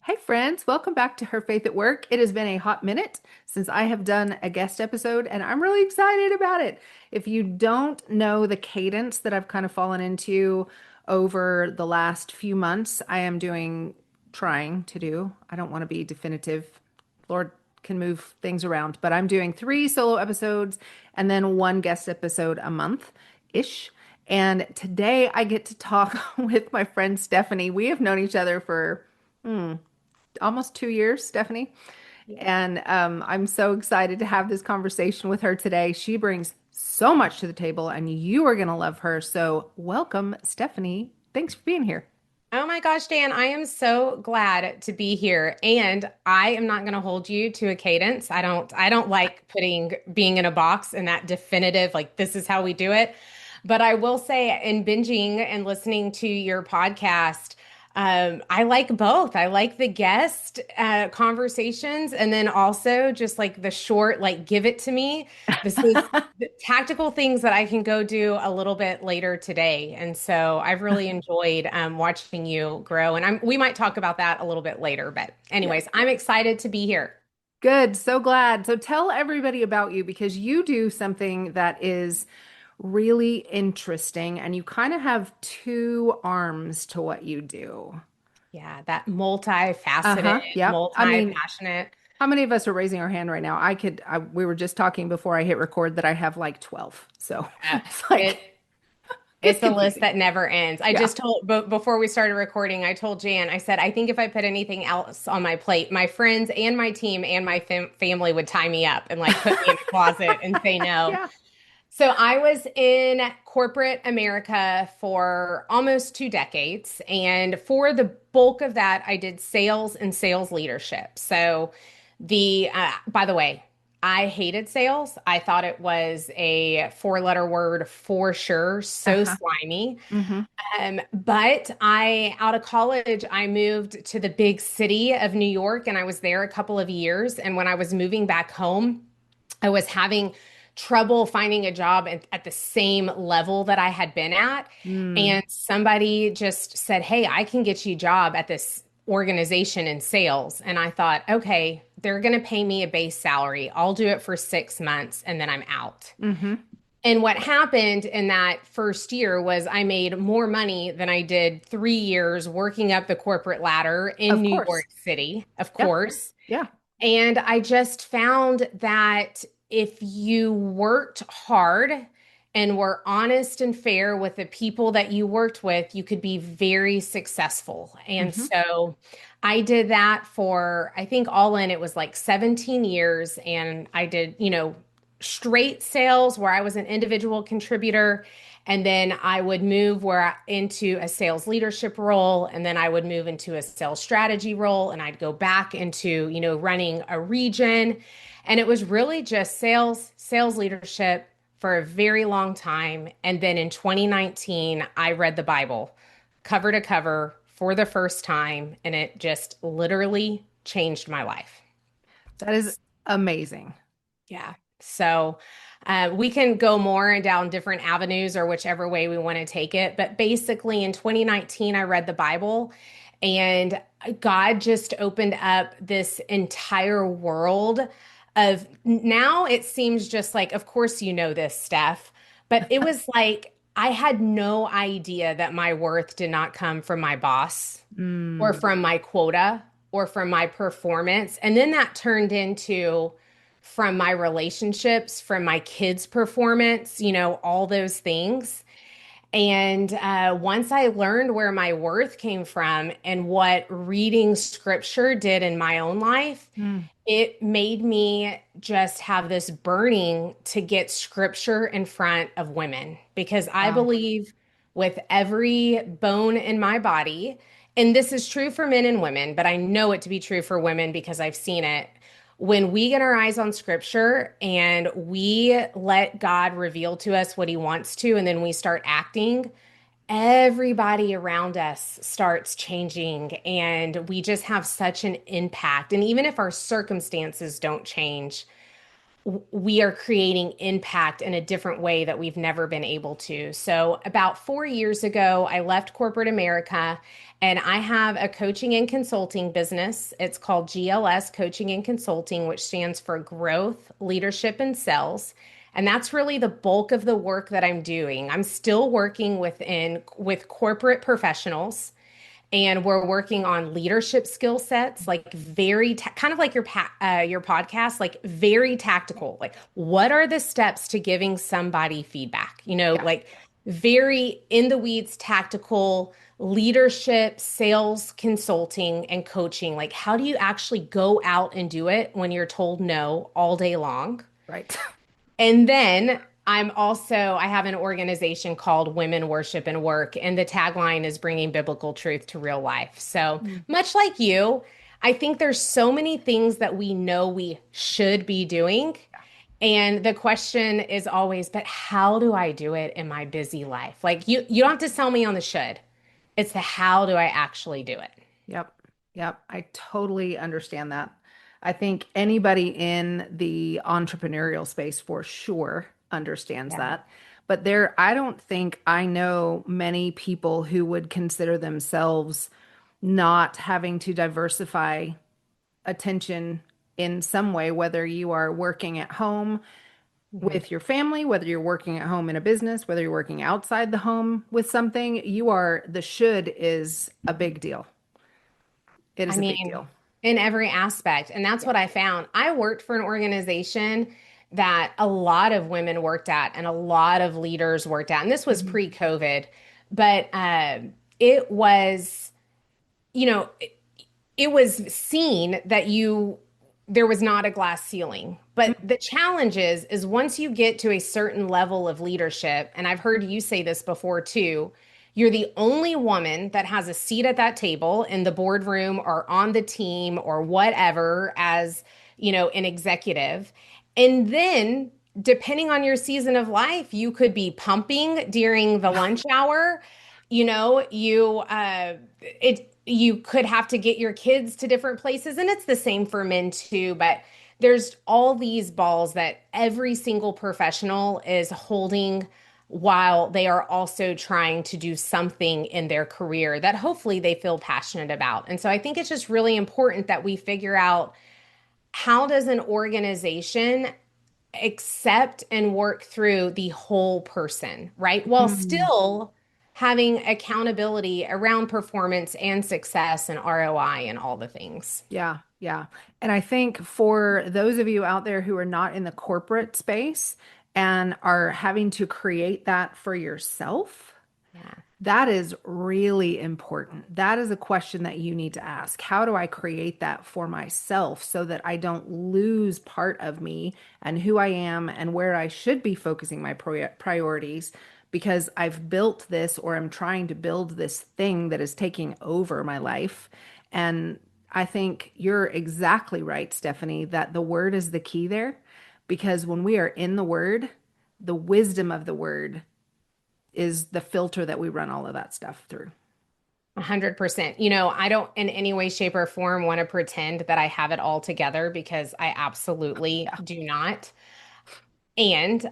Hey friends, welcome back to Her Faith at Work. It has been a hot minute since I have done a guest episode, and I'm really excited about it. If you don't know the cadence that I've kind of fallen into over the last few months, trying to do. I don't want to be definitive. Lord can move things around, but I'm doing three solo episodes and then one guest episode a month-ish. And today I get to talk with my friend Stephanie. We have known each other for almost 2 years, Stephanie. Yeah. And I'm so excited to have this conversation with her today. She brings so much to the table, and you are going to love her. So, welcome, Stephanie. Thanks for being here. Oh my gosh, Dan, I am so glad to be here. And I am not going to hold you to a cadence. I don't like putting being in a box and that definitive, like this is how we do it. But I will say in binging and listening to your podcast, I like both. I like the guest conversations and then also just like the short, like, give it to me. This is the tactical things that I can go do a little bit later today. And so I've really enjoyed watching you grow. And we might talk about that a little bit later. But, Yeah. anyways, I'm excited to be here. Good. So glad. So, tell everybody about you because you do something that is really interesting, and you kind of have two arms to what you do. Yeah, that multifaceted, Uh-huh. Yep. I mean, multi-passionate. how many of us are raising our hand right now? We were just talking before I hit record that I have like 12. So Uh, it's it like, gets It's a list confusing. that never ends. I Yeah. just told, but before we started recording, I told Jan, I said, I think if I put anything else on my plate, my friends and my team and my family would tie me up and like put me in a closet and say no. Yeah. So I was in corporate America for almost 2 decades. And for the bulk of that, I did sales and sales leadership. So by the way, I hated sales. I thought it was a four-letter word for sure, so Uh-huh. slimy. Hmm. But out of college, I moved to the big city of New York and I was there a couple of years. And when I was moving back home, I was having trouble finding a job at the same level that I had been at. Mm. And somebody just said, Hey, I can get you a job at this organization in sales. And I thought, okay, they're going to pay me a base salary. I'll do it for 6 months and then I'm out. Hmm. And what happened in that first year was I made more money than I did 3 years working up the corporate ladder in Of New course. York City, of Yep. course. Yeah. And I just found that if you worked hard and were honest and fair with the people that you worked with, you could be very successful. And Hmm. so I did that for, I think all in, it was like 17 years. And I did, straight sales where I was an individual contributor. And then I would move into a sales leadership role, and then I would move into a sales strategy role, and I'd go back into, running a region. And it was really just sales leadership for a very long time. And then in 2019, I read the Bible cover to cover for the first time, and it just literally changed my life. That is amazing. Yeah. So we can go more down different avenues or whichever way we want to take it. But basically, in 2019, I read the Bible and God just opened up this entire world of now it seems just like, of course, you know this, Steph, but it was like I had no idea that my worth did not come from my boss or Mm. from my quota or from my performance. And then that turned into from my relationships, from my kids' performance, all those things. And once I learned where my worth came from and what reading scripture did in my own life, Mm. it made me just have this burning to get scripture in front of women because I Wow. believe with every bone in my body, and this is true for men and women, but I know it to be true for women because I've seen it. When we get our eyes on scripture and we let God reveal to us what he wants to, and then we start acting, everybody around us starts changing and we just have such an impact. And even if our circumstances don't change, we are creating impact in a different way that we've never been able to. So, about 4 years ago, I left corporate America and I have a coaching and consulting business. It's called GLS Coaching and Consulting, which stands for Growth, Leadership, and Sales. And that's really the bulk of the work that I'm doing. I'm still working with corporate professionals and we're working on leadership skill sets, like kind of like your podcast, like very tactical. Like, what are the steps to giving somebody feedback? Yeah. Like very in the weeds, tactical leadership, sales, consulting, and coaching. Like, how do you actually go out and do it when you're told no all day long? Right. And then I have an organization called Women Worship and Work, and the tagline is bringing biblical truth to real life. So, Mm. much like you, I think there's so many things that we know we should be doing. And the question is always, but how do I do it in my busy life? Like you don't have to sell me on the should. It's the how do I actually do it? Yep. Yep. I totally understand that. I think anybody in the entrepreneurial space for sure understands Yeah. that. But I don't think I know many people who would consider themselves not having to diversify attention in some way, whether you are working at home Mhm. with your family, whether you're working at home in a business, whether you're working outside the home with something, the should is a big deal. It I is a big mean, deal. in every aspect. And that's Yeah. what I found. I worked for an organization that a lot of women worked at and a lot of leaders worked at. And this was Mhm. pre-COVID, but it was, you know, it was seen that there was not a glass ceiling. But the challenge is once you get to a certain level of leadership, and I've heard you say this before too, you're the only woman that has a seat at that table in the boardroom or on the team or whatever as, an executive. And then depending on your season of life, you could be pumping during the lunch hour. You could have to get your kids to different places, and it's the same for men too, but there's all these balls that every single professional is holding while they are also trying to do something in their career that hopefully they feel passionate about. And so I think it's just really important that we figure out how does an organization accept and work through the whole person, right? While Mhm. still having accountability around performance and success and ROI and all the things. Yeah, yeah. And I think for those of you out there who are not in the corporate space and are having to create that for yourself, Yeah. that is really important. That is a question that you need to ask. How do I create that for myself so that I don't lose part of me and who I am and where I should be focusing my priorities because I've built this or I'm trying to build this thing that is taking over my life. And I think you're exactly right, Stephanie, that the word is the key there because when we are in the word, the wisdom of the word is the filter that we run all of that stuff through. 100%. I don't in any way, shape, or form want to pretend that I have it all together because I absolutely Yeah. do not. And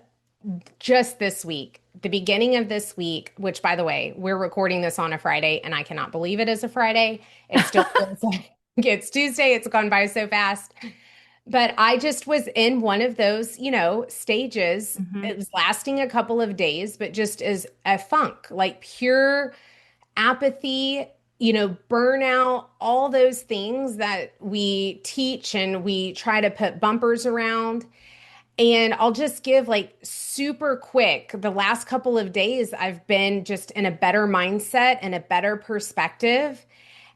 just this week, the beginning of this week, which by the way, we're recording this on a Friday, and I cannot believe it is a Friday. It still feels like it's Tuesday. It's gone by so fast. But I just was in one of those, stages. Hmm. It was lasting a couple of days, but just as a funk, like pure apathy, burnout, all those things that we teach and we try to put bumpers around. And I'll just give like super quick the last couple of days, I've been just in a better mindset and a better perspective.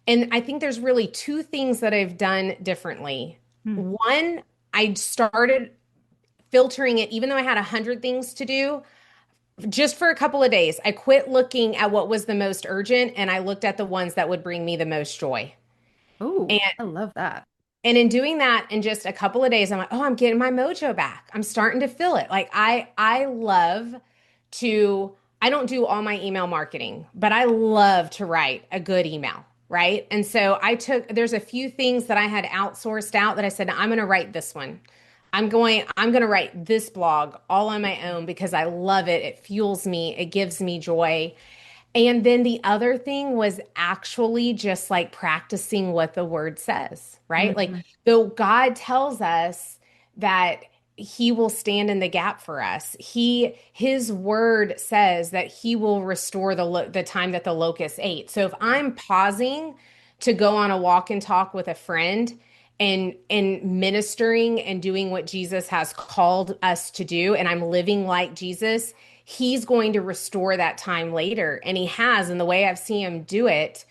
And I think there's really two things that I've done differently. Hmm. One, I started filtering it, even though I had 100 things to do, just for a couple of days. I quit looking at what was the most urgent and I looked at the ones that would bring me the most joy. Oh, And I love that. and in doing that in just a couple of days, I'm like, oh, I'm getting my mojo back. I'm starting to feel it. Like I love to, I don't do all my email marketing, but I love to write a good email, right? And so there's a few things that I had outsourced out that I said, I'm going to write this one. I'm going to write this blog all on my own because I love it. It fuels me, it gives me joy. And then the other thing was actually just like practicing what the word says, right? Like, Mhm. though God tells us that he will stand in the gap for us. His word says that he will restore the time that the locust ate. So if Yeah. I'm pausing to go on a walk and talk with a friend and ministering and doing what Jesus has called us to do, and I'm living like Jesus, he's going to restore that time later. And he has. And the way I've seen him do it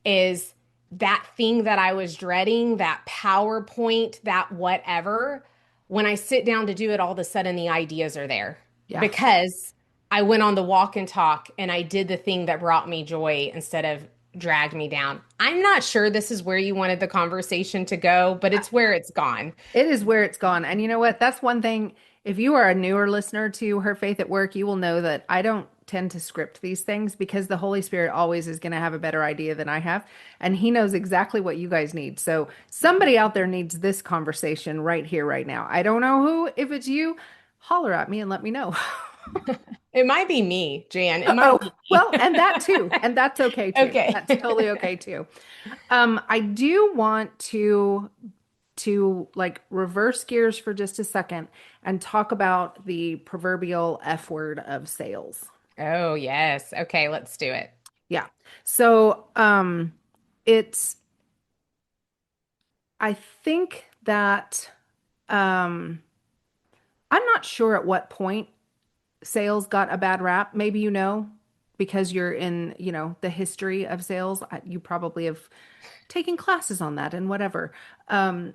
is that thing that I was dreading, that PowerPoint, that whatever, when I sit down to do it, all of a sudden the ideas are there Yeah. because I went on the walk and talk and I did the thing that brought me joy instead of dragged me down. I'm not sure this is where you wanted the conversation to go, but it's where it's gone. It is where it's gone. And you know what? That's one thing. If you are a newer listener to Her Faith at Work, you will know that I don't tend to script these things because the Holy Spirit always is going to have a better idea than I have. And He knows exactly what you guys need. So somebody out there needs this conversation right here, right now. I don't know who. If it's you, holler at me and let me know. It might be me, Jan. It might Oh, be me. well, and that too. And that's okay too. Okay. That's totally okay too. I do want to like reverse gears for just a second and talk about the proverbial F word of sales. Oh, yes. Okay, let's do it. Yeah. So, it's I think that um I'm not sure at what point sales got a bad rap. Maybe you know because you're in, the history of sales. You probably have taken classes on that and whatever. Um,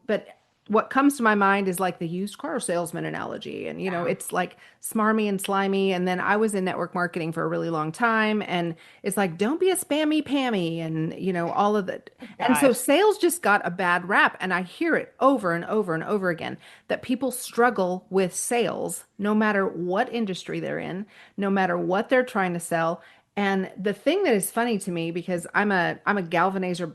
but what comes to my mind is like the used car salesman analogy. And, Yeah. it's like smarmy and slimy. And then I was in network marketing for a really long time. And it's like, don't be a spammy pammy and, all of that. And so Gosh. sales just got a bad rap. And I hear it over and over and over again that people struggle with sales no matter what industry they're in, no matter what they're trying to sell. And the thing that is funny to me because I'm a galvanizer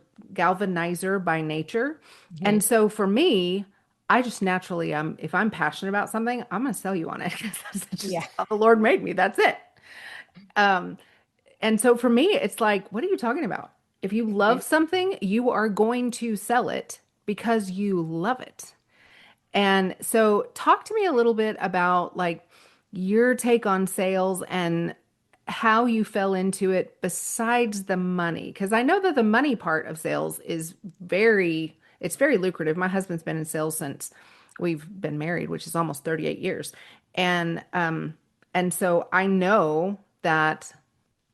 by nature. And Mhm. so for me, I just naturally if I'm passionate about something, I'm going to sell you on it because that's just Yeah. how the Lord made me. That's it. Um and so for me, it's like, what are you talking about? If you love something, you are going to sell it because you love it. And so, talk to me a little bit about like your take on sales and how you fell into it besides the money. Because I know that the money part of sales is it's very lucrative. My husband's been in sales since we've been married, which is almost 38 years. And so I know that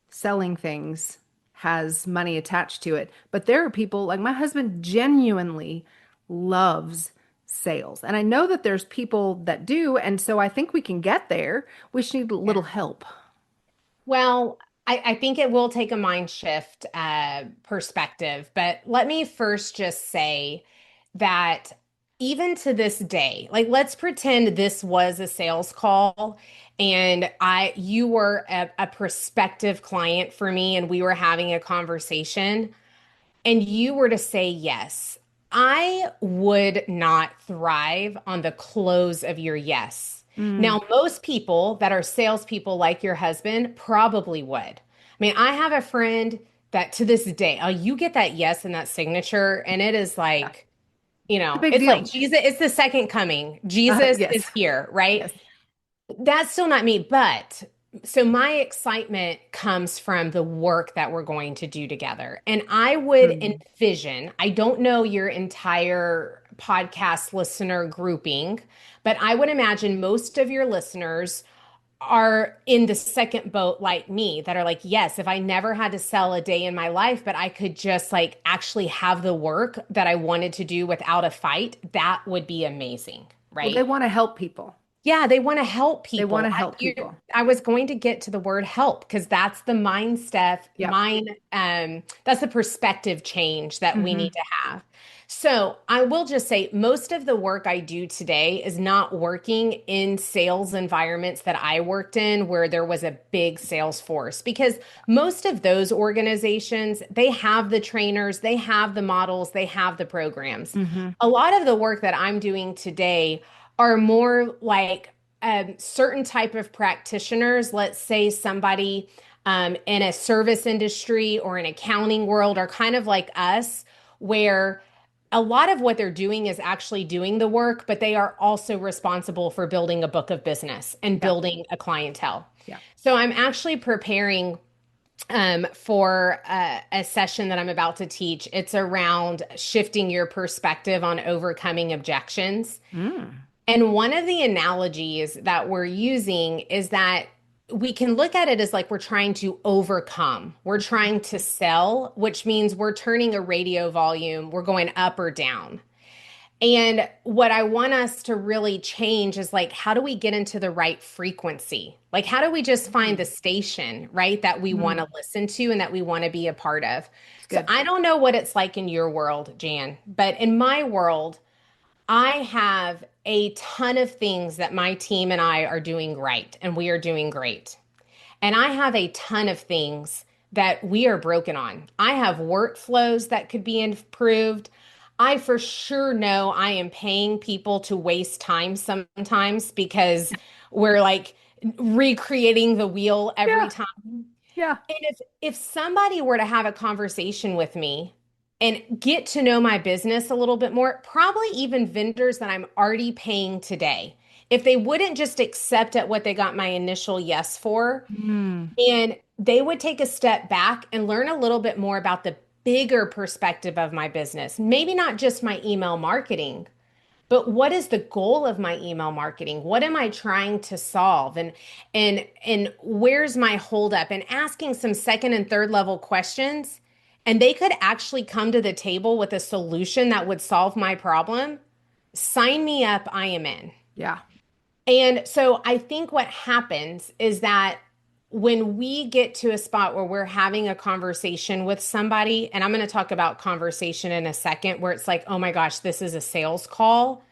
selling things has money attached to it. But there are people like my husband genuinely loves sales. And I know that there's people that do. And so I think we can get there. We just need a Yeah. little help. Well, I think it will take a mind shift perspective, but let me first just say that even to this day, like let's pretend this was a sales call and you were a prospective client for me and we were having a conversation and you were to say yes, I would not thrive on the close of your yes. Mm, Now, most people that are salespeople like your husband probably would. I mean, I have a friend that to this day, oh, you get that yes and that signature, and it is yeah, like, it's a big it's like deal. Jesus, it's the second coming. Jesus is Yes. here, right? Yes. That's still not me, but so my excitement comes from the work that we're going to do together. And I would Mm, envision, I don't know your entire podcast listener grouping, but I would imagine most of your listeners are in the second boat like me that are like, yes, if I never had to sell a day in my life, but I could just like actually have the work that I wanted to do without a fight, that would be amazing, well, they right? want to help people. Yeah, they want to help They want people. to help people. I was going to get to the word help because that's the mind stuff, Yep. that's the perspective change that we need Hmm. to have. So I will just say most of the work I do today is not working in sales environments that I worked in where there was a big sales force because most of those organizations, they have the trainers, they have the models, they have the programs. Hmm. A lot of the work that I'm doing today are more like certain type of practitioners. Let's say somebody in a service industry or an accounting world are kind of like us, where a lot of what they're doing is actually doing the work, but they are also responsible for building a book of business and Yeah. building a clientele. Yeah. So I'm actually preparing for a session that I'm about to teach. It's around shifting your perspective on overcoming objections. Mm. And one of the analogies that we're using is that we can look at it as like we're trying to overcome, we're trying to sell, which means we're turning a radio volume, we're going up or down. And what I want us to really change is like, how do we get into the right frequency? Like, how do we just find the station, right, that we want Mm. to listen to and that we want to be a part of? It's So good. I don't know what it's like in your world, Jan, but in my world, I have a ton of things that my team and I are doing right, and we are doing great. And I have a ton of things that we are broken on. I have workflows that could be improved. I for sure know I am paying people to waste time sometimes because we're like recreating the wheel every Yeah. time. Yeah. And if somebody were to have a conversation with me and get to know my business a little bit more, probably even vendors that I'm already paying today, if they wouldn't just accept at what they got my initial yes for, Mm. and they would take a step back and learn a little bit more about the bigger perspective of my business, maybe not just my email marketing, but what is the goal of my email marketing? What am I trying to solve? And where's my holdup? And asking some second and third level questions. And they could actually come to the table with a solution that would solve my problem. Sign me up, I am in. Yeah. And so I think what happens is that when we get to a spot where we're having a conversation with somebody, and I'm going to talk about conversation in a second, where it's like, oh my gosh, this is a sales call.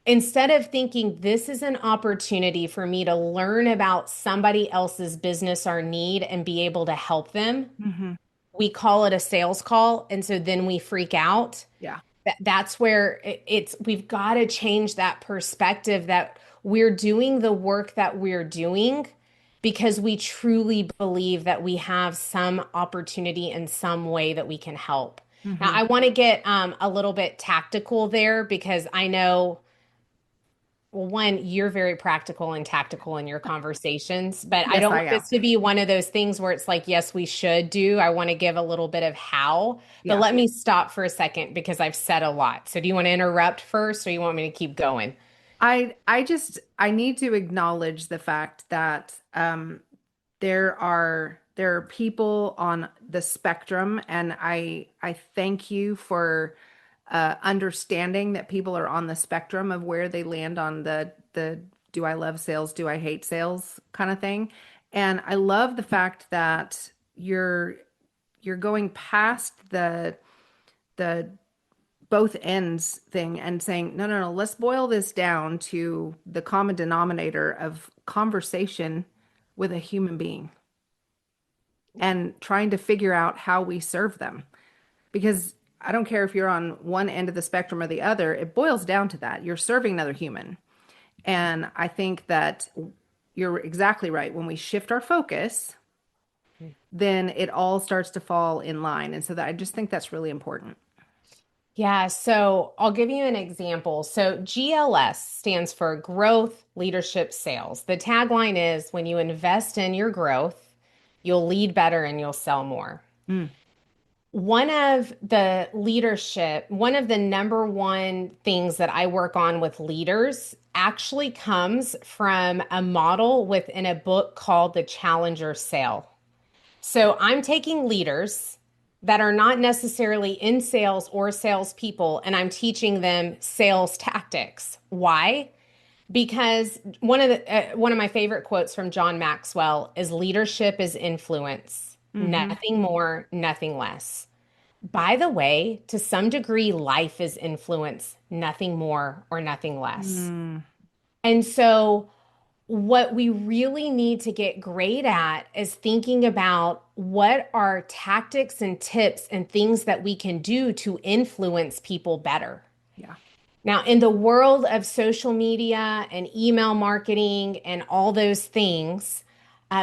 Instead of thinking this is an opportunity for me to learn about somebody else's business or need and be able to help them, Hmm. we call it a sales call. And so then we freak out. Yeah. That's where we've got to change that perspective that we're doing the work that we're doing because we truly believe that we have some opportunity in some way that we can help. Now, Hmm. I want to get a little bit tactical there because I know, well, one, you're very practical and tactical in your conversations, but I Yes, don't I want am. this to be one of those things where it's like, yes, we should do. I want to give a little bit of how, but Yeah. let me stop for a second because I've said a lot. So do you want to interrupt first or you want me to keep going? I need to acknowledge the fact that there are people on the spectrum, and I thank you for understanding that people are on the spectrum of where they land on the do I love sales, do I hate sales kind of thing. And I love the fact that you're going past the both ends thing and saying, no, no, no, let's boil this down to the common denominator of conversation with a human being and trying to figure out how we serve them. Because I don't care if you're on one end of the spectrum or the other, it boils down to that. You're serving another human. And I think that you're exactly right. When we shift our focus, then it all starts to fall in line. And so that I just think that's really important. Yeah, so I'll give you an example. So GLS stands for Growth, Leadership, Sales. The tagline is when you invest in your growth, you'll lead better and you'll sell more. Mm. One of the number one things that I work on with leaders actually comes from a model within a book called The Challenger Sale. So I'm taking leaders that are not necessarily in sales or salespeople, and I'm teaching them sales tactics. Why? Because one of my favorite quotes from John Maxwell is leadership is influence, Mm-hmm. nothing more, nothing less. By the way, to some degree, life is influence, nothing more or nothing less. Mm, And so, what we really need to get great at is thinking about what are tactics and tips and things that we can do to influence people better. yeah. Now, in the world of social media and email marketing and all those things,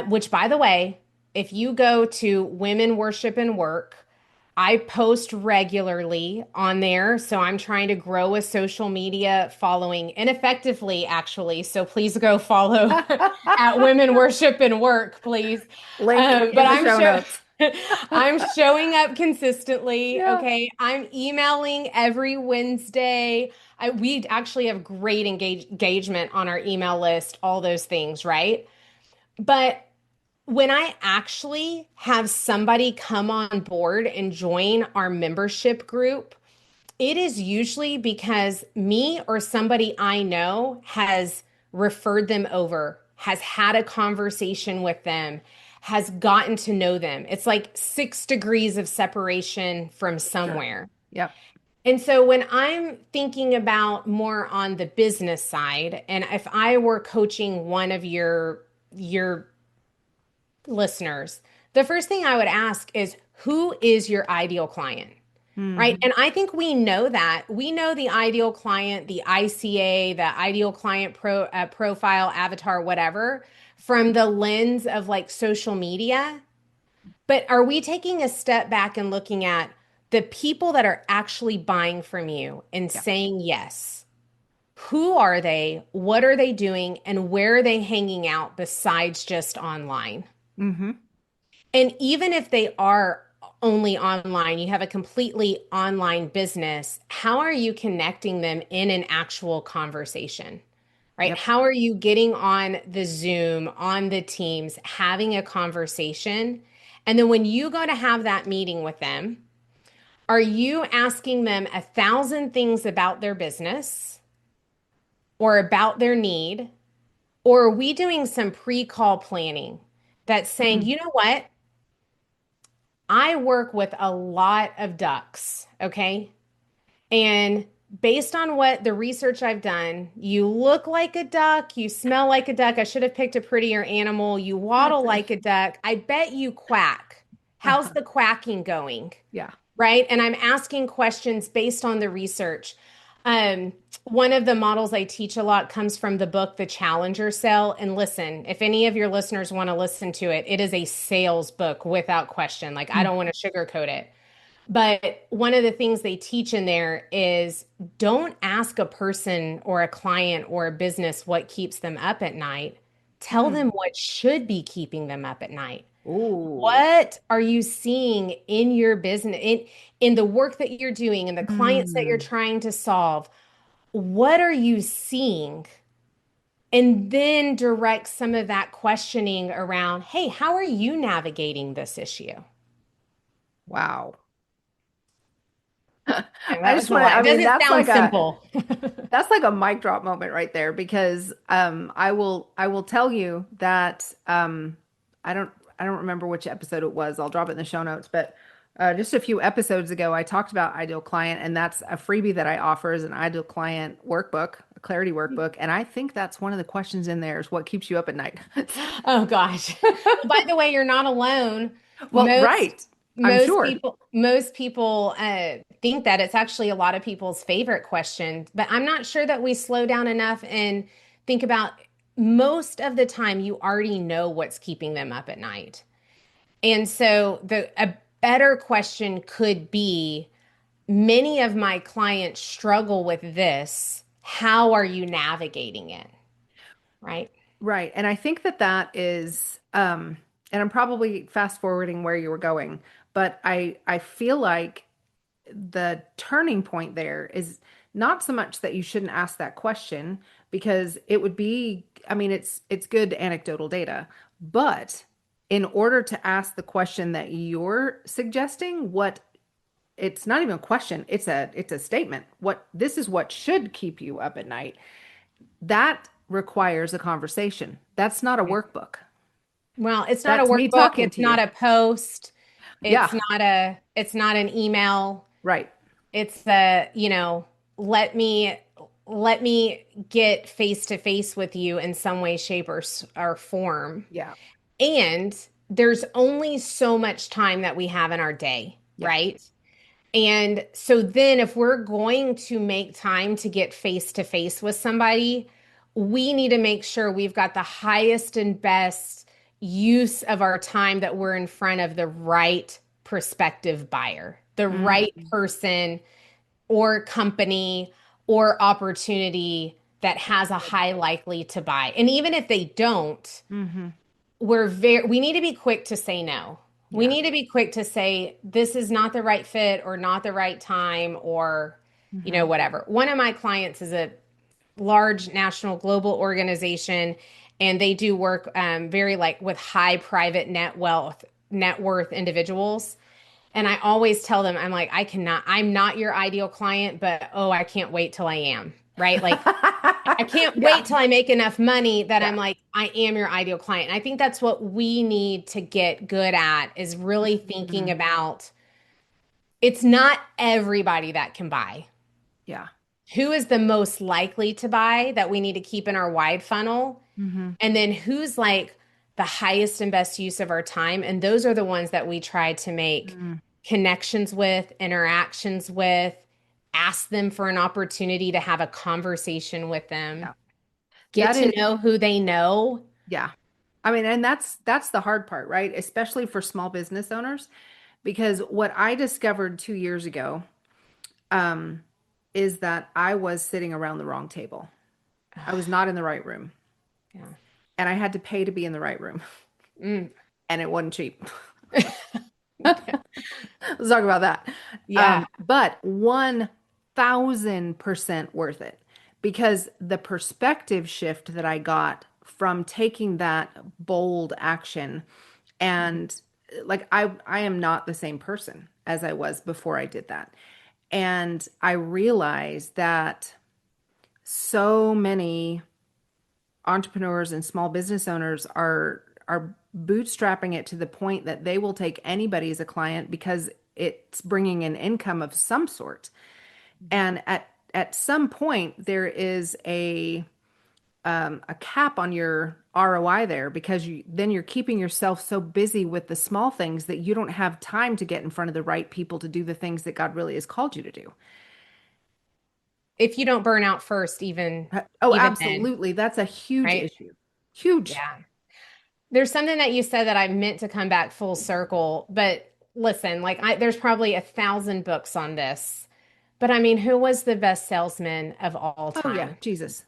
which by the way, if you go to Women Worship and Work, I post regularly on there. So I'm trying to grow a social media following ineffectively, actually. So please go follow at Women Worship and Work, please. Link But in the show notes. I'm showing up consistently. Yeah. Okay. I'm emailing every Wednesday. We actually have great engagement on our email list, all those things, right? But when I actually have somebody come on board and join our membership group, it is usually because me or somebody I know has referred them over, has had a conversation with them, has gotten to know them. It's like 6 degrees of separation from Sure. somewhere. Yep. And so when I'm thinking about more on the business side, and if I were coaching one of your listeners, the first thing I would ask is who is your ideal client? Right. Mm-hmm. And I think we know that. We know the ideal client, the ICA, the ideal client profile, avatar, whatever, from the lens of like social media. But are we taking a step back and looking at the people that are actually buying from you and Yeah. saying yes? Who are they? What are they doing? And where are they hanging out besides just online? Mm-hmm. And even if they are only online, you have a completely online business, how are you connecting them in an actual conversation? Right? Yep. How are you getting on the Zoom, on the Teams, having a conversation? And then when you go to have that meeting with them, are you asking them 1,000 things about their business or about their need? Or are we doing some pre-call planning that's saying, Mm. you know what? I work with a lot of ducks, okay? And based on what the research I've done, you look like a duck, you smell like a duck. I should have picked a prettier animal. You waddle like a duck. I bet you quack. How's Uh-huh. the quacking going? Yeah. Right? And I'm asking questions based on the research. Um, One of the models I teach a lot comes from the book, The Challenger Sale. And listen, if any of your listeners want to listen to it, it is a sales book without question. Like, I Mm. don't want to sugarcoat it. But one of the things they teach in there is don't ask a person or a client or a business what keeps them up at night. Tell Mm. them what should be keeping them up at night. Ooh. What are you seeing in your business, in the work that you're doing, and the clients that you're Mm. trying to solve? What are you seeing? And then direct some of that questioning around, hey, how are you navigating this issue? Wow. And I that just was a want to, lot. I It mean, doesn't sound simple. that's like a mic drop moment right there because I will tell you that I don't I don't remember which episode it was. I'll drop it in the show notes, but just a few episodes ago I talked about ideal client, and that's a freebie that I offer as an ideal client workbook, a clarity workbook, and I think that's one of the questions in there is what keeps you up at night. Oh gosh. Well, by the way, you're not alone. Well, Most right. I'm most sure. people think that it's actually a lot of people's favorite question, but I'm not sure that we slow down enough and think about most of the time you already know what's keeping them up at night. And so the a better question could be many of my clients struggle with this. How are you navigating it? Right? Right. And I think that that is, and I'm probably fast forwarding where you were going, but I feel like the turning point there is not so much that you shouldn't ask that question because it would be, I mean, it's good anecdotal data, but in order to ask the question that you're suggesting, what it's not even a question, it's a statement. What this is what should keep you up at night. That requires a conversation. That's not a Right. workbook. Well, it's not a That's me workbook, talking it's to not you. a post, Yeah, it's not an email. right. It's let me let me get face to face with you in some way, shape, or form. Yeah, And there's only so much time that we have in our day, yeah. right? And so then if we're going to make time to get face to face with somebody, we need to make sure we've got the highest and best use of our time, that we're in front of the right prospective buyer, the right Mhm. person or company or opportunity that has That's a good. high likely to buy. And even if they don't, Hmm. we need to be quick to say no. We Yeah. need to be quick to say this is not the right fit or not the right time, or Hmm. whatever. One of my clients is a large national global organization, and they do work very like with high private net worth individuals. And I always tell them, I'm like, I'm not your ideal client, but oh, I can't wait till I am. Right? Like, I can't Yeah, wait till I make enough money that yeah. I'm like, I am your ideal client. And I think that's what we need to get good at, is really thinking Mhm. about, it's not everybody that can buy. Yeah. Who is the most likely to buy that we need to keep in our wide funnel? Hmm. And then who's like the highest and best use of our time? And those are the ones that we try to make Mm. connections with, interactions with, ask them for an opportunity to have a conversation with them, Yeah. get That to is, know who they know. yeah. I mean, and that's the hard part, right? Especially for small business owners, because what I discovered 2 years ago, um, is that I was sitting around the wrong table. I was not in the right room, Yeah. and I had to pay to be in the right room, Mm. and it wasn't cheap. Let's talk about that. Yeah. But 1000% worth it, because the perspective shift that I got from taking that bold action, and like I am not the same person as I was before I did that. And I realized that so many entrepreneurs and small business owners are bootstrapping it to the point that they will take anybody as a client because it's bringing an income of some sort. And at some point there is a cap on your ROI there, because then you're keeping yourself so busy with the small things that you don't have time to get in front of the right people to do the things that God really has called you to do. If you don't burn out first, Oh, even then, absolutely. That's a huge right? issue. Huge. Yeah. There's something that you said that I meant to come back full circle, but listen, there's probably 1,000 books on this. But I mean, who was the best salesman of all Oh yeah, time? Jesus.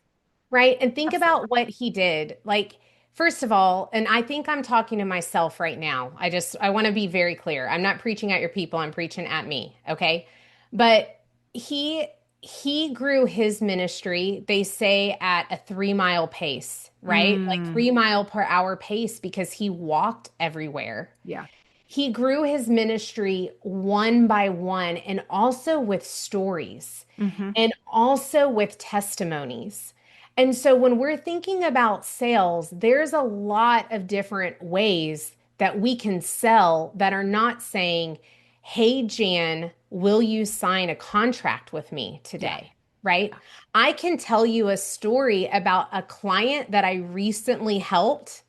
Right? And think Absolutely. about what he did. Like, first of all, and I think I'm talking to myself right now. I want to be very clear. I'm not preaching at your people, I'm preaching at me, okay? But he he grew his ministry, they say, at a 3 mile pace, right? Like Mm, 3 mile per hour pace, because he walked everywhere. yeah. He grew his ministry one by one, and also with stories, Hmm. and also with testimonies. And so when we're thinking about sales, there's a lot of different ways that we can sell that are not saying, "Hey, Jan, will you sign a contract with me Yeah. today?" Right? I can tell you a story about a client that I recently helped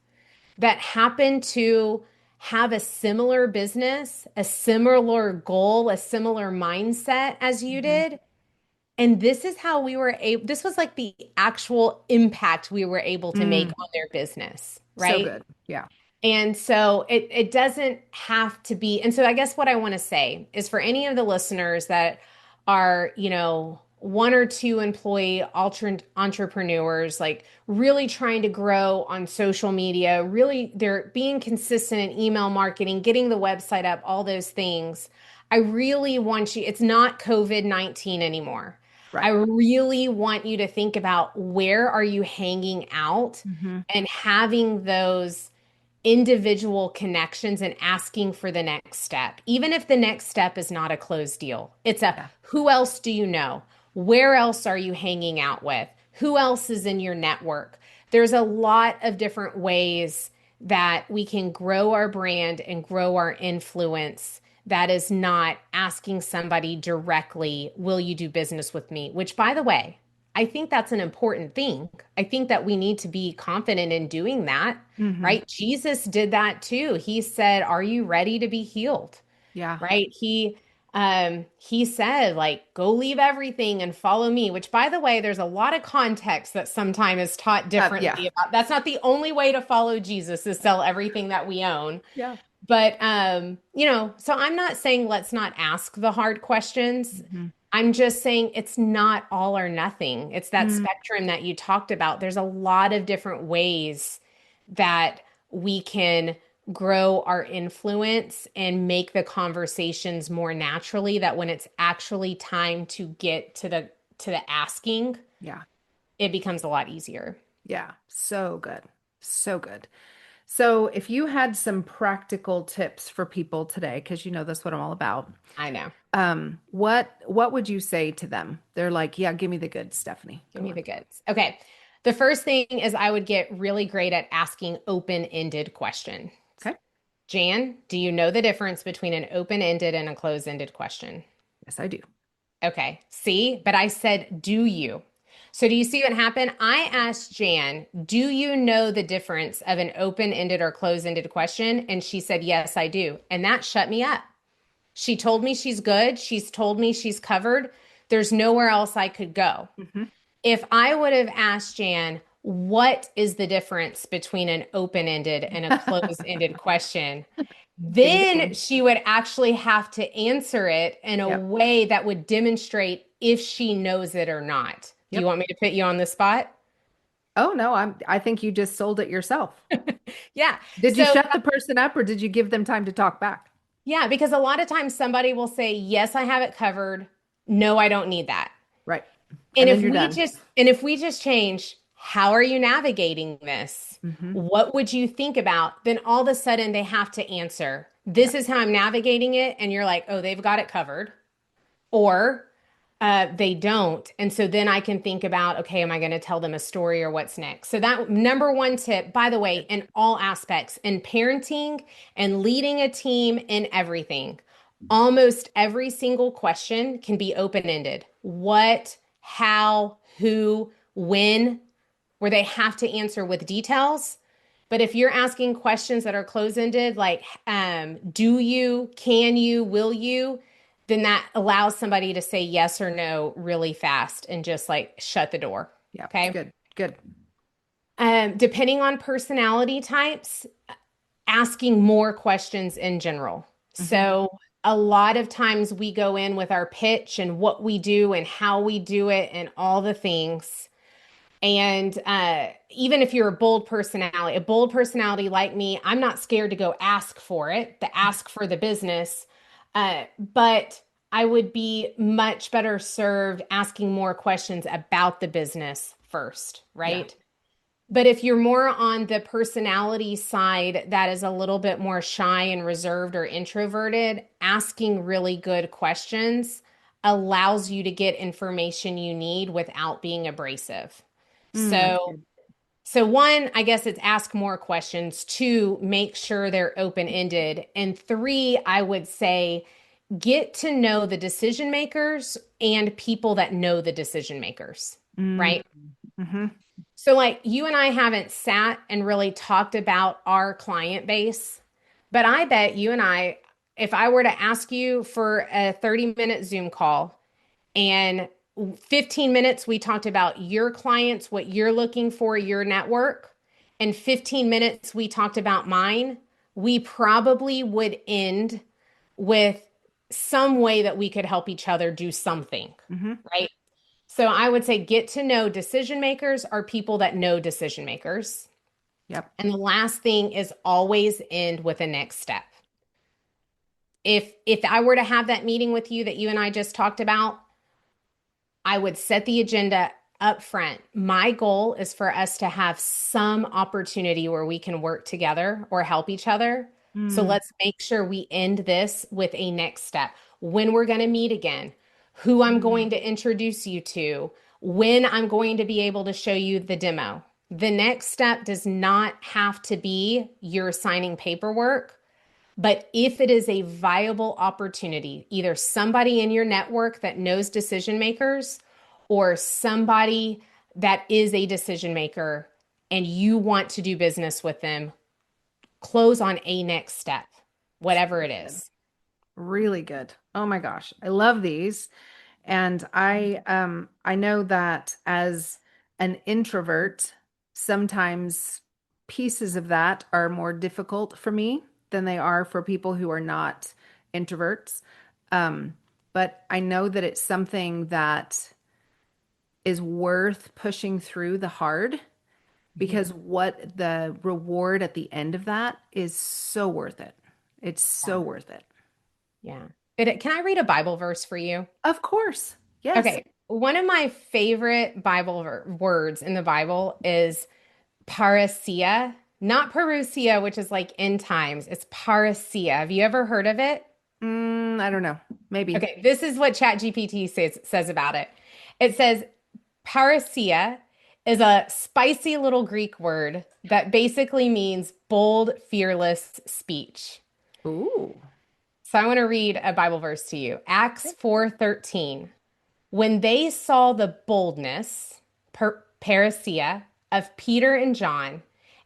that happened to have a similar business, a similar goal, a similar mindset as you Hmm. did. And this is how we were able, this was like the actual impact we were able to make Mm, on their business, so right? good. Yeah. And so it doesn't have to be. And so I guess what I want to say is, for any of the listeners that are, one or two employee entrepreneurs, like really trying to grow on social media, really they're being consistent in email marketing, getting the website up, all those things. I really want you, it's not COVID-19 anymore. I Right. really want you to think about, where are you hanging out, Hmm. and having those individual connections and asking for the next step. Even if the next step is not a closed deal, it's a, Yeah. who else do you know? Where else are you hanging out with? Who else is in your network? There's a lot of different ways that we can grow our brand and grow our influence that is not asking somebody directly, will you do business with me? Which, by the way, I think that's an important thing. I think that we need to be confident in doing that, Hmm. right? Jesus did that too. He said, "Are you ready to be healed?" Yeah. Right? He said, like, go leave everything and follow me, which, by the way, there's a lot of context that sometimes is taught Yeah. differently about. That's not the only way to follow Jesus is sell everything that we own. Yeah. But so I'm not saying let's not ask the hard questions. Hmm. I'm just saying it's not all or nothing. It's that Mm. spectrum that you talked about. There's a lot of different ways that we can grow our influence and make the conversations more naturally, that when it's actually time to get to the asking, Yeah. it becomes a lot easier. Yeah. So good. So good. So if you had some practical tips for people today, because that's what I'm all about, I know. what would you say to them? They're like, yeah, give me the goods, Stephanie. Give Go me on. the goods. Okay. The first thing is I would get really great at asking open-ended questions. Okay. Jan, do you know the difference between an open-ended and a closed-ended question? Yes, I do. Okay. See, but I said, do you? So do you see what happened? I asked Jan, do you know the difference of an open-ended or closed-ended question? And she said, yes, I do. And that shut me up. She told me she's good. She's told me she's covered. There's nowhere else I could go. Hmm. If I would have asked Jan, what is the difference between an open-ended and a closed-ended question? Ding, Then ding. she would actually have to answer it in a Yep. way that would demonstrate if she knows it or not. Do you Yep. want me to put you on the spot? Oh no, I think you just sold it yourself. Yeah. Did you So, shut the person up or did you give them time to talk back? yeah, because a lot of times somebody will say, yes, I have it covered. No, I don't need that. Right. And And then if you're we done. just and if we just change, how are you navigating this? Hmm. What would you think about? Then all of a sudden they have to answer. This Yep. is how I'm navigating it. And you're like, oh, they've got it covered. Or they don't. And so then I can think about, okay, am I going to tell them a story or what's next? So that number one tip, by the way, in all aspects, in parenting and leading a team in everything, almost every single question can be open-ended. What, how, who, when, where they have to answer with details. But if you're asking questions that are close-ended, like do you, can you, will you, then that allows somebody to say yes or no really fast and just like shut the door. Yeah. Okay. Good. Good. Depending on personality types, asking more questions in general. Hmm. So a lot of times we go in with our pitch and what we do and how we do it and all the things. And even if you're a bold personality like me, I'm not scared to go ask for it, to ask for the business. But I would be much better served asking more questions about the business first, Yeah. right? But if you're more on the personality side that is a little bit more shy and reserved or introverted, asking really good questions allows you to get information you need without being abrasive. That's So, good. so one, I guess it's ask more questions. Two, make sure they're open-ended. And three, I would say get to know the decision makers and people that know the decision makers, right? Mm-hmm. So, like, you and I haven't sat and really talked about our client base, but I bet you and I, if I were to ask you for a 30-minute Zoom call and 15 minutes we talked about your clients, what you're looking for, your network, and 15 minutes we talked about mine, we probably would end with some way that we could help each other do something, Mm-hmm. right? So I would say get to know decision makers are people that know decision makers. Yep. And the last thing is always end with a next step. If I were to have that meeting with you that you and I just talked about, I would set the agenda up front. My goal is for us to have some opportunity where we can work together or help each other. So Mm. let's make sure we end this with a next step. When we're going to meet again, who I'm Mm. going to introduce you to, when I'm going to be able to show you the demo. The next step does not have to be your signing paperwork, but if it is a viable opportunity, either somebody in your network that knows decision makers or somebody that is a decision maker and you want to do business with them, close on a next step, whatever it Good. is. Really good. Oh my gosh. I love these. And I know that as an introvert, sometimes pieces of that are more difficult for me than they are for people who are not introverts. Um, but I know that it's something that is worth pushing through the hard Yeah. because what the reward at the end of that is so worth it. It's so worth it. Yeah. Can I read a Bible verse for you? Of course. Yes. Okay. One of my favorite words in the Bible is parousia, not parousia, which is like end times. It's parousia. Have you ever heard of it? I don't know. Maybe. Okay, this is what ChatGPT says about it. It says parousia is a spicy little Greek word that basically means bold, fearless speech. Ooh. So I want to read a Bible verse to you. Acts 4:13. When they saw the boldness, parousia, of Peter and John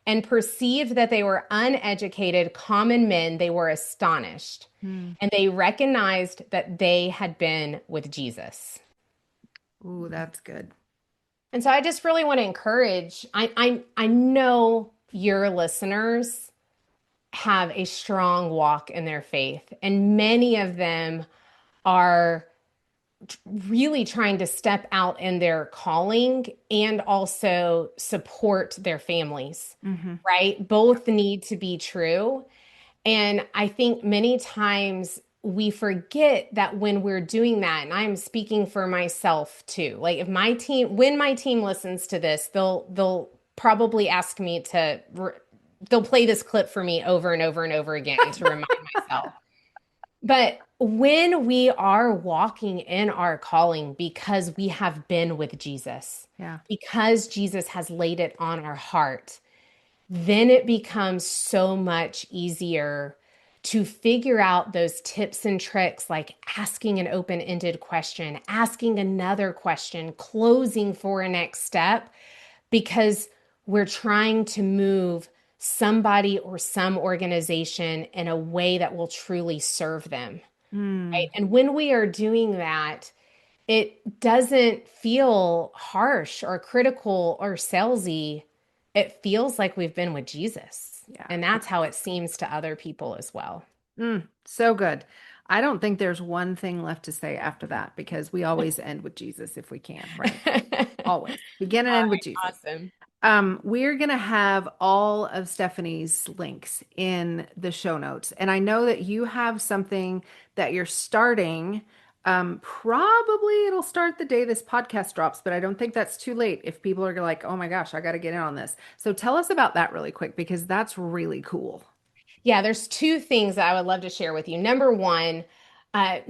and perceived that they were uneducated common men, they were astonished. Hmm. And they recognized that they had been with Jesus. Ooh, that's good. And so I just really want to encourage, I know your listeners have a strong walk in their faith, and many of them are really trying to step out in their calling and also support their families, Hmm. right? Both need to be true. And I think many times we forget that when we're doing that, and I'm speaking for myself too. Like if my team, when my team listens to this, they'll probably ask me to they'll play this clip for me over and over and over again to remind myself. But when we are walking in our calling because we have been with Jesus, Yeah. because Jesus has laid it on our heart, then it becomes so much easier to figure out those tips and tricks like asking an open ended question, asking another question, closing for a next step, because we're trying to move somebody or some organization in a way that will truly serve them. Right. Mm. And when we are doing that, it doesn't feel harsh or critical or salesy. It feels like we've been with Jesus. Yeah. And that's how it seems to other people as well. So good. I don't think there's one thing left to say after that because we always end with Jesus if we can, right? Always. Begin and All end with right, Jesus. awesome. We're going to have all of Stephanie's links in the show notes. And I know that you have something that you're starting. Probably it'll start the day this podcast drops, but I don't think that's too late if people are like, oh my gosh, I got to get in on this. So tell us about that really quick because that's really cool. Yeah, there's two things that I would love to share with you. Number one, I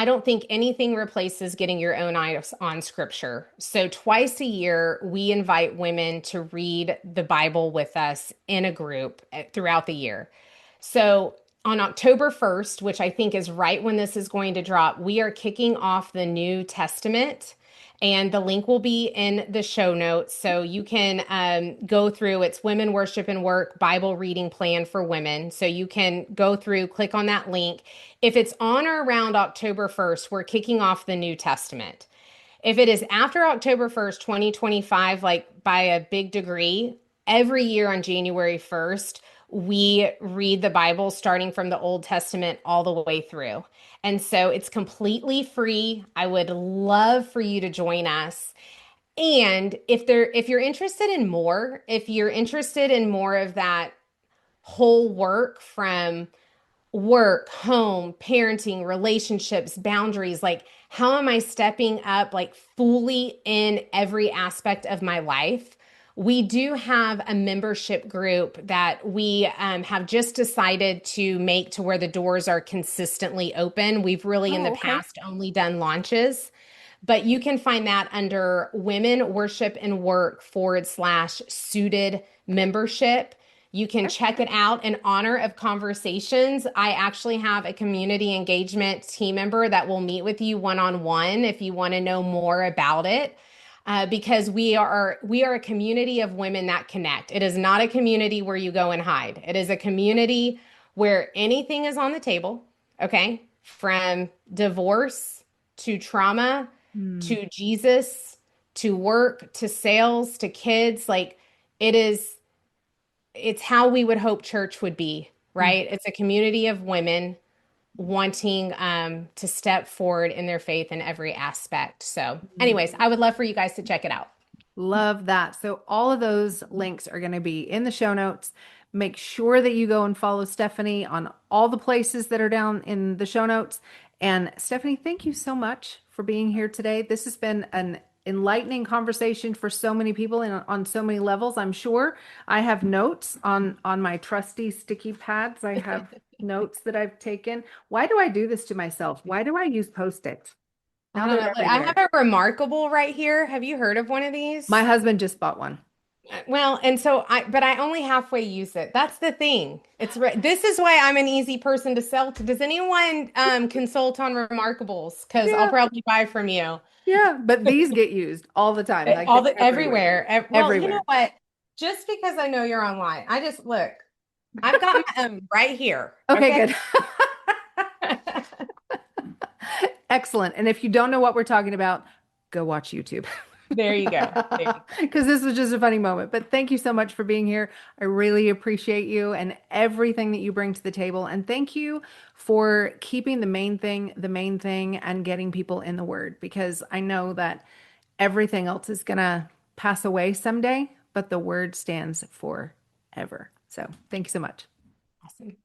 don't think anything replaces getting your own eyes on scripture. So, twice a year, we invite women to read the Bible with us in a group throughout the year. So, on October 1st, which I think is right when this is going to drop, we are kicking off the New Testament. And the link will be in the show notes. So you can go through it's Women Worship and Work Bible Reading Plan for Women. So you can go through, click on that link. If it's on or around October 1st, we're kicking off the New Testament. If it is after October 1st, 2025, like by a big degree, every year on January 1st, we read the Bible starting from the Old Testament all the way through. And so it's completely free. I would love for you to join us. And if you're interested in more, if you're interested in more of that whole work from work, home, parenting, relationships, boundaries, like how am I stepping up like fully in every aspect of my life? We do have a membership group that we have just decided to make to where the doors are consistently open. We've really in Oh, the okay. past only done launches, But you can find that under Women Worship and Work / suited membership. You can check it out in honor of conversations. I actually have a community engagement team member that will meet with you one-on-one if you want to know more about it. Because we are a community of women that connect. It is not a community where you go and hide. It is a community where anything is on the table, okay? From divorce to trauma Mm. to Jesus to work to sales to kids. Like it is, it's how we would hope church would be, Mm. right? It's a community of women wanting to step forward in their faith in every aspect. So, Mm. anyways, I would love for you guys to check it out. Love that. So all of those links are going to be in the show notes. Make sure that you go and follow Stephanie on all the places that are down in the show notes. And Stephanie, thank you so much for being here today. This has been an enlightening conversation for so many people and on so many levels. I'm sure I have notes on my trusty sticky pads. I have notes that I've taken. Why do I do this to myself? Why do I use Post-its? I Now don't they're know. Look, I have everywhere. a remarkable right here. Have you heard of one of My these? husband just bought one. Well, and so but I only halfway use it. That's the thing. This is why I'm an easy person to sell to. Does anyone consult on remarkables? Because I'll Yeah. probably buy from you. Yeah, but these get used all the time. Like All they're the everywhere. everywhere. Well, you know Everywhere. what? Just because I know you're online, I just look. I've got my right here. Okay, Okay. good. Excellent. And if you don't know what we're talking about, go watch YouTube. There you go. There you Because this was just a funny moment. But thank you so much for being here. I really appreciate you and everything that you bring to the table. And thank you for keeping the main thing, and getting people in the word, because I know that everything else is going to pass away someday, but the word stands forever. So thank you so much. Awesome.